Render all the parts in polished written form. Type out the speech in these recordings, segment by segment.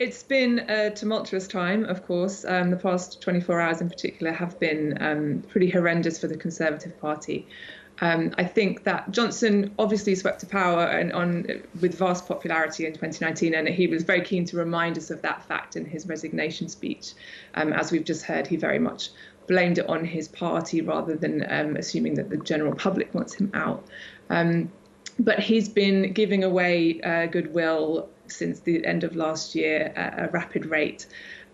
It's been a tumultuous time, of course. The past 24 hours in particular have been pretty horrendous for the Conservative Party. I think that Johnson obviously swept to power with vast popularity in 2019, and he was very keen to remind us of that fact in his resignation speech. As we've just heard, he very much blamed it on his party rather than assuming that the general public wants him out. But he's been giving away goodwill since the end of last year at a rapid rate.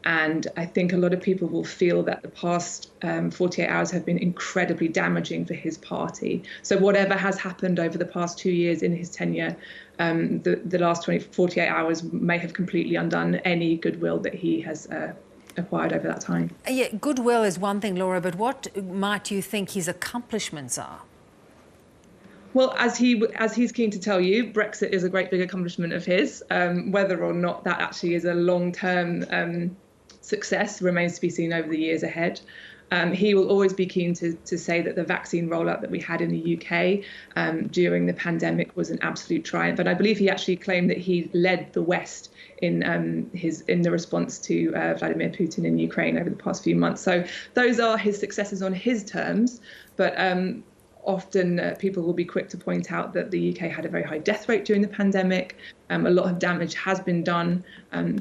And I think a lot of people will feel that the past 48 hours have been incredibly damaging for his party. So whatever has happened over the past 2 years in his tenure, the last 48 hours may have completely undone any goodwill that he has acquired over that time. Yeah, goodwill is one thing, Laura, but what might you think his accomplishments are? Well, as he's keen to tell you, Brexit is a great big accomplishment of his. Whether or not that actually is a long-term success remains to be seen over the years ahead. He will always be keen to say that the vaccine rollout that we had in the UK during the pandemic was an absolute triumph. And I believe he actually claimed that he led the West in the response to Vladimir Putin in Ukraine over the past few months. So those are his successes on his terms. But often people will be quick to point out that the UK had a very high death rate during the pandemic. A lot of damage has been done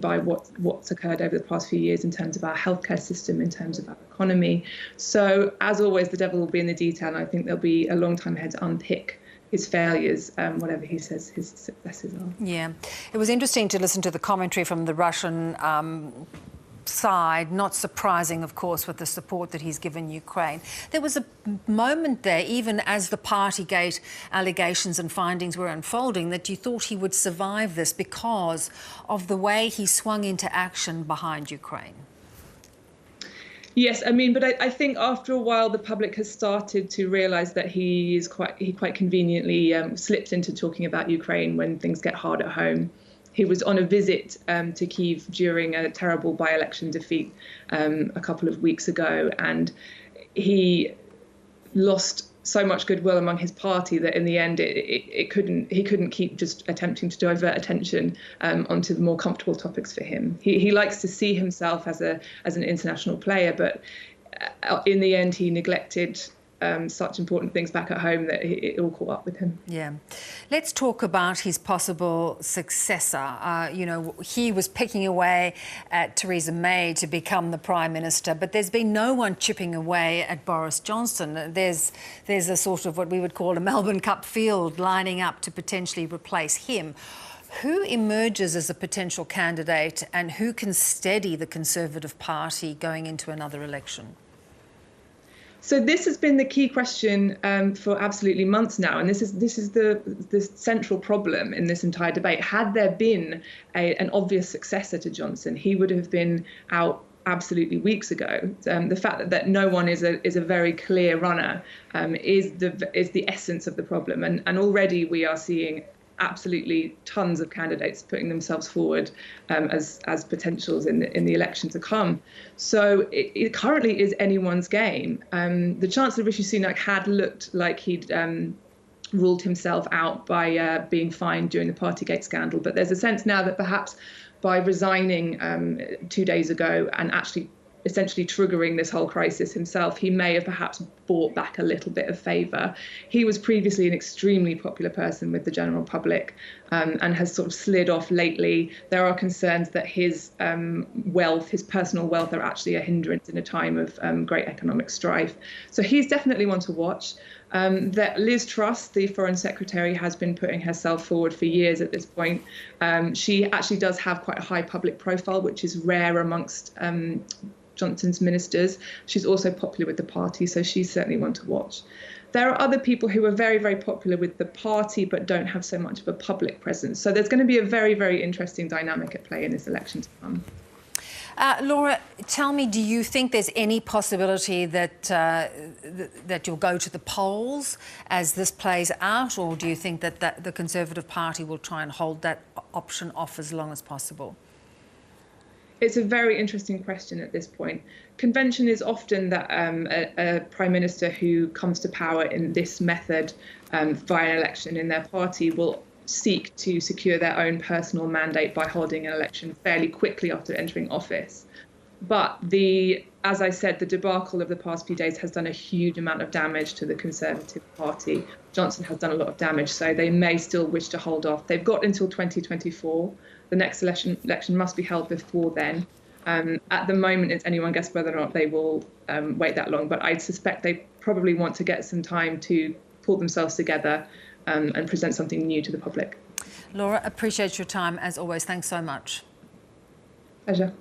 by what's occurred over the past few years in terms of our healthcare system, in terms of our economy. So as always, the devil will be in the detail, and I think there'll be a long time ahead to unpick his failures, whatever he says his successes are. Yeah, it was interesting to listen to the commentary from the Russian side, not surprising, of course, with the support that he's given Ukraine. There was a moment there, even as the Partygate allegations and findings were unfolding, that you thought he would survive this because of the way he swung into action behind Ukraine. Yes, I mean, but I think after a while the public has started to realise that he quite conveniently slips into talking about Ukraine when things get hard at home. He was on a visit to Kyiv during a terrible by-election defeat a couple of weeks ago, and he lost so much goodwill among his party that in the end he couldn't keep just attempting to divert attention onto the more comfortable topics for him. He likes to see himself as an international player, but in the end he neglected such important things back at home that it all caught up with him. Yeah. Let's talk about his possible successor. He was picking away at Theresa May to become the Prime Minister, but there's been no one chipping away at Boris Johnson. There's a sort of what we would call a Melbourne Cup field lining up to potentially replace him. Who emerges as a potential candidate, and who can steady the Conservative Party going into another election? So this has been the key question for absolutely months now, and this is the central problem in this entire debate. Had there been an obvious successor to Johnson, he would have been out absolutely weeks ago. The fact that no one is a very clear runner is the essence of the problem, and already we are seeing absolutely tons of candidates putting themselves forward as potentials in the election to come. So it currently is anyone's game. The Chancellor Rishi Sunak had looked like he'd ruled himself out by being fined during the Partygate scandal, but there's a sense now that perhaps by resigning 2 days ago and actually essentially triggering this whole crisis himself, he may have perhaps bought back a little bit of favour. He was previously an extremely popular person with the general public and has sort of slid off lately. There are concerns that his wealth, his personal wealth, are actually a hindrance in a time of great economic strife. So he's definitely one to watch. That Liz Truss, the Foreign Secretary, has been putting herself forward for years at this point. She actually does have quite a high public profile, which is rare amongst Johnson's ministers. She's also popular with the party, so she's certainly one to watch. There are other people who are very, very popular with the party but don't have so much of a public presence. So there's going to be a very, very interesting dynamic at play in this election to come. Laura, tell me, do you think there's any possibility that that you'll go to the polls as this plays out, or do you think that the Conservative Party will try and hold that option off as long as possible? It's a very interesting question at this point. Convention is often that a Prime Minister who comes to power in this method via an election in their party will seek to secure their own personal mandate by holding an election fairly quickly after entering office. But as I said, the debacle of the past few days has done a huge amount of damage to the Conservative Party. Johnson has done a lot of damage, so they may still wish to hold off. They've got until 2024. The next election must be held before then. At the moment, it's anyone's guess whether or not they will wait that long. But I suspect they probably want to get some time to pull themselves together and present something new to the public. Laura, appreciate your time as always. Thanks so much. Pleasure.